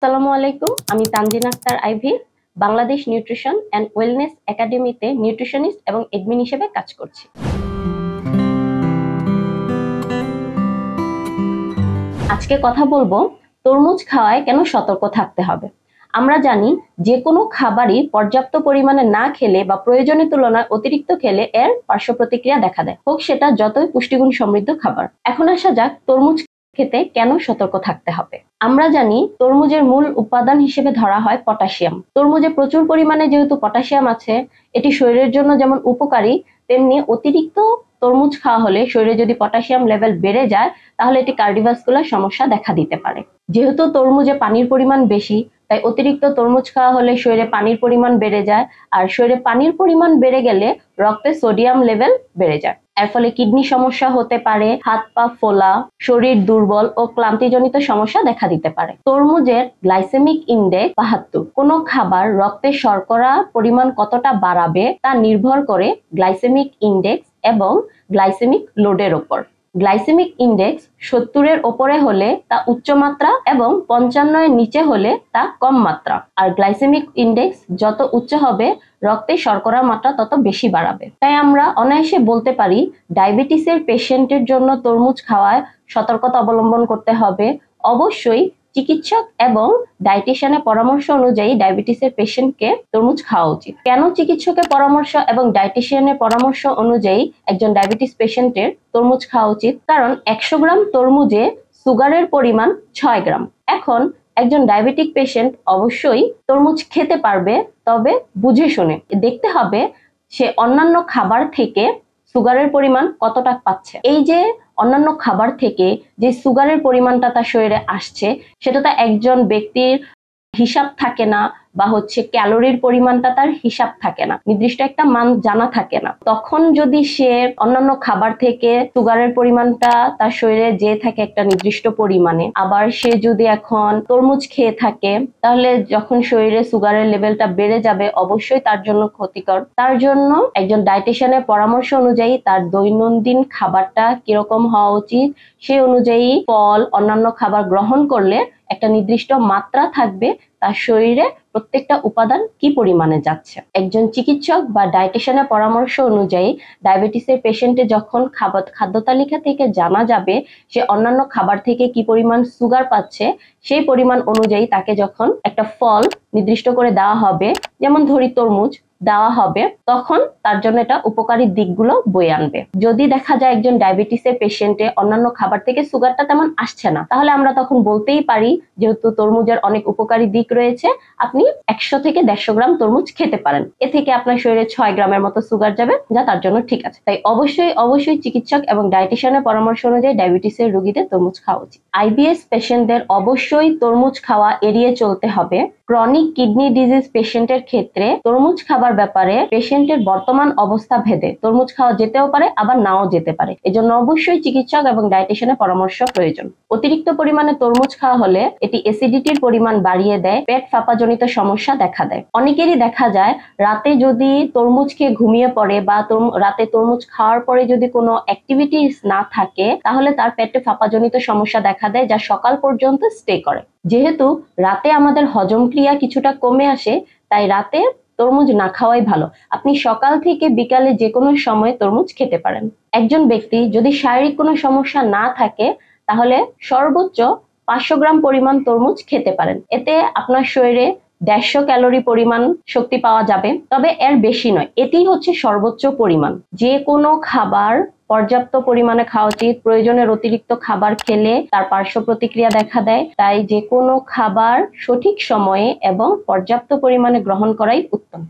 আসসালামু আলাইকুম, আমি Tanzin Akter Ivy Bangladesh nutrition and wellness একাডেমিতে নিউট্রিশনিস্ট এবং এডমিন হিসেবে কাজ করছি। আজকে কথা বলবো তরমুজ খাওয়ায় কেন সতর্ক থাকতে হবে। আমরা জানি যে কোনো খাবারই পর্যাপ্ত পরিমাণে না খেলে বা প্রয়োজনের তুলনায় অতিরিক্ত খেলে এর পার্শ্ব প্রতিক্রিয়া দেখা দেয়, হোক সেটা যতই পুষ্টিগুণ সমৃদ্ধ খাবার। এখন আসা যাক তরমুজ খেতে কেন সতর্ক থাকতে হবে। আমরা জানি তরমুজের মূল উপাদান হিসেবে ধরা হয় পটাশিয়াম। তরমুজে প্রচুর পরিমাণে যেহেতু পটাশিয়াম আছে, এটি শরীরের জন্য যেমন উপকারী, তেমনি অতিরিক্ত তরমুজ খাওয়া হলে শরীরে যদি পটাশিয়াম লেভেল বেড়ে যায় তাহলে এটি কার্ডিওভাস্কুলার সমস্যা দেখা দিতে পারে। যেহেতু তরমুজে পানির পরিমাণ বেশি, তাই অতিরিক্ত তরমুজ খাওয়া হলে শরীরে পানির পরিমাণ বেড়ে যায়, আর শরীরে পানির পরিমাণ বেড়ে গেলে রক্তে সোডিয়াম লেভেল বেড়ে যায়। এর ফলে কিডনি সমস্যা হতে পারে, হাত পা ফোলা, শরীর দুর্বল ও ক্লান্তিজনিত সমস্যা দেখা দিতে পারে। তরমুজের গ্লাইসেমিক ইনডেক্স ৭২। কোনো খাবার রক্তে শর্করা পরিমাণ কতটা বাড়াবে তা নির্ভর করে গ্লাইসেমিক ইনডেক্স এবং গ্লাইসেমিক লোডের উপর। গ্লাইসেমিক ইনডেক্স ৭০-এর ওপরে হলে তা উচ্চ মাত্রা এবং ৫৫-এর নিচে হলে তা কম মাত্রা। আর গ্লাইসেমিক ইনডেক্স যত উচ্চ হবে রক্তে শর্করার মাত্রা তত বেশি বাড়াবে। তাই আমরা অনায়াসে বলতে পারি ডায়াবেটিসের পেশেন্টের জন্য তরমুজ খাওয়ায় সতর্কতা অবলম্বন করতে হবে। অবশ্যই চিকিৎসক এবং ডায়েটিশিয়ানের পরামর্শ অনুযায়ী ডায়াবেটিসের পেশেন্টকে তরমুজ খাওয়া উচিত। কেন চিকিৎসকের পরামর্শ এবং ডায়েটিশিয়ানের পরামর্শ অনুযায়ী একজন ডায়াবেটিস পেশেন্টের তরমুজ খাওয়া উচিত? কারণ ১০০ গ্রাম তরমুজে সুগারের পরিমাণ ৬ গ্রাম। এখন একজন ডায়াবেটিক পেশেন্ট অবশ্যই তরমুজ খেতে পারবে, তবে বুঝে শুনে দেখতে হবে সে অন্যান্য খাবার থেকে সুগারের পরিমাণ কতটা পাচ্ছে। এই যে অন্যান্য খাবার থেকে যে সুগারের পরিমাণটা তার শরীরে আসছে, সেটা তো একজন ব্যক্তির হিসাব থাকে না, বা ক্যালোরির পরিমাণটা তার হিসাব থাকে না, নির্দিষ্ট একটা মান জানা থাকে না। তখন যদি সে অন্যান্য খাবার থেকে সুগারের পরিমাণটা তার শরীরে যে থাকে একটা নির্দিষ্ট পরিমাণে, আবার সে যদি এখন তরমুজ খেয়ে থাকে, তাহলে যখন শরীরে সুগারের লেভেলটা বেড়ে যাবে অবশ্যই তার জন্য ক্ষতিকর। তার জন্য একজন ডায়েটিশিয়ানের পরামর্শ অনুযায়ী তার দৈনন্দিন খাবারটা কিরকম হওয়া উচিত, সে অনুযায়ী ফল অন্যান্য খাবার গ্রহণ করলে একটা নির্দিষ্ট মাত্রা থাকবে তার শরীরে প্রত্যেকটা উপাদান কি পরিমাণে যাচ্ছে। একজন চিকিৎসক বা ডায়েটিশিয়ানের পরামর্শ অনুযায়ী ডায়াবেটিসের পেশেন্টে যখন খাদ্য তালিকা থেকে জানা যাবে সে অন্যান্য খাবার থেকে কি পরিমাণ সুগার পাচ্ছে, সেই পরিমাণ অনুযায়ী তাকে যখন একটা ফল নির্দিষ্ট করে দেওয়া হবে, যেমন ধরি তরমুজ দেওয়া হবে, তখন তার জন্য এটা উপকারী দিকগুলো বয়ে আনবে। যদি দেখা যায় একজন ডায়াবেটিসের পেশেন্টে অন্যান্য খাবার থেকে সুগারটা তেমন আসছে না, তাহলে আমরা তখন বলতেই পারি যেহেতু তরমুজের অনেক উপকারী দিক রয়েছে, আপনি ১০০ থেকে ১৫০ গ্রাম তরমুজ খেতে পারেন। এ থেকে আপনার শরীরে ৬ গ্রামের মতো সুগার যাবে, যা তার জন্য ঠিক আছে। তাই অবশ্যই চিকিৎসক এবং ডায়েটিশিয়ানের পরামর্শ অনুযায়ী ডায়াবেটিসের রোগীদের তরমুজ খাওয়া উচিত। আইবিএস পেশেন্টদের অবশ্যই তরমুজ খাওয়া এড়িয়ে চলতে হবে। ক্রনিক কিডনি ডিজিজ পেশেন্টের ক্ষেত্রে তরমুজ খাবার ব্যাপারে পেশেন্টের বর্তমান অবস্থা ভেদে তরমুজ খাওয়া যেতেও পারে, আবার নাও যেতে পারে। এজন্য অবশ্যই চিকিৎসক এবং ডায়েটিশিয়ানের পরামর্শ প্রয়োজন। অতিরিক্ত পরিমাণে তরমুজ খাওয়া হলে এটি অ্যাসিডিটির পরিমাণ বাড়িয়ে দেয়, পেট ফাঁপাজনিত সমস্যা দেখা দেয়। অনেকেরই দেখা যায় রাতে যদি তরমুজ খেয়ে ঘুমিয়ে পড়ে বা রাতে তরমুজ খাওয়ার পরে যদি কোনো অ্যাক্টিভিটিস না থাকে, তাহলে তার পেটে ফাঁপাজনিত সমস্যা দেখা দেয়, যা সকাল পর্যন্ত স্টে করে। যেহেতু রাতে আমাদের হজম ক্রিয়া কিছুটা কমে আসে, তাই রাতে তরমুজ না খাওয়াই ভালো। আপনি সকাল থেকে বিকালে যে কোনো সময় তরমুজ খেতে পারেন। একজন ব্যক্তি যদি শারীরিক কোনো সমস্যা না থাকে, তাহলে সর্বোচ্চ ৫০০ গ্রাম পরিমাণ তরমুজ খেতে পারেন। এতে আপনার শরীরে ১৫০ ক্যালোরি পরিমাণ শক্তি পাওয়া যাবে, তবে এর বেশি নয়। এটি সর্বোচ্চ পরিমাণ। যে কোনো খাবার পর্যাপ্ত পরিমাণে খাওয়া উচিত। প্রয়োজনের অতিরিক্ত খাবার খেলে তার পার্শ্ব প্রতিক্রিয়া দেখা দেয়, তাই যে কোনো খাবার সঠিক সময়ে এবং পর্যাপ্ত পরিমাণে গ্রহণ করাই উত্তম।